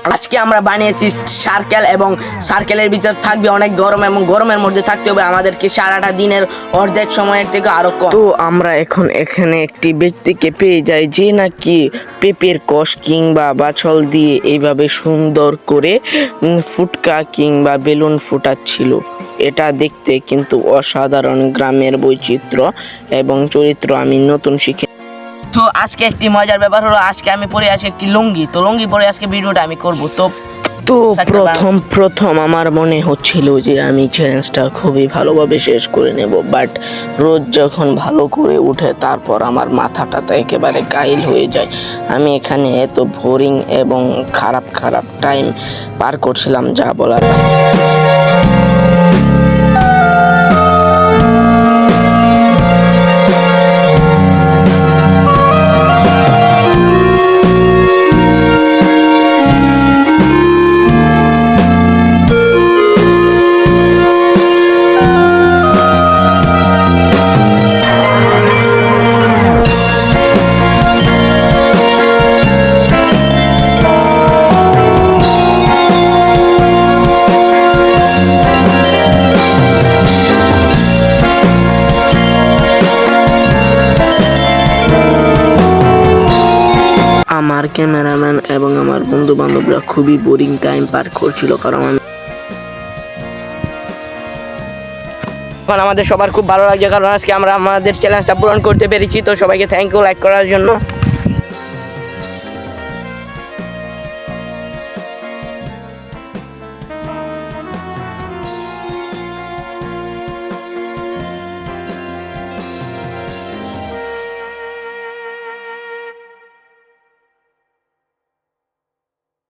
আজকে আমরা বানিয়েছি সার্কেল এবং সার্কেলের ভিতর থাকবে অনেক গরম এবং গরমের মধ্যে থাকতে হবে আমাদেরকে সারাটা দিনের অর্ধেক সময়ের থেকে আরো কম। তো আমরা এখন এখানে একটি ব্যক্তিকে পেয়ে যাই যে নাকি পেঁপের কষ কিংবা বাছল দিয়ে এইভাবে সুন্দর করে ফুটকা কিংবা বেলুন ফুটাচ্ছিল। এটা দেখতে কিন্তু অসাধারণ গ্রামের বৈচিত্র্য এবং চরিত্র আমি নতুন শিখে। তো আজকে একটি মজার ব্যাপার হলো আজকে আমি পরে আছি একটি লুঙ্গি, তো লুঙ্গি পরে আজকে ভিডিওটা আমি করব। তো প্রথম আমার মনে হচ্ছিল যে আমি চ্যালেঞ্জটা খুবই ভালোভাবে শেষ করে নেব, বাট রোজ যখন ভালো করে উঠে তারপর আমার মাথাটা তো একেবারে গাইল হয়ে যায়। আমি এখানে এত বোরিং এবং খারাপ টাইম পার করছিলাম যা বলার। আমার ক্যামেরাম্যান এবং আমার বন্ধু বান্ধবরা খুবই বোরিং টাইম পার করছিল, কারণ এখন আমাদের সবার খুব ভালো লাগছে কারণ আজকে আমরা আমাদের চ্যালেঞ্জটা পূরণ করতে পেরেছি। তো সবাইকে থ্যাংক ইউ লাইক করার জন্য।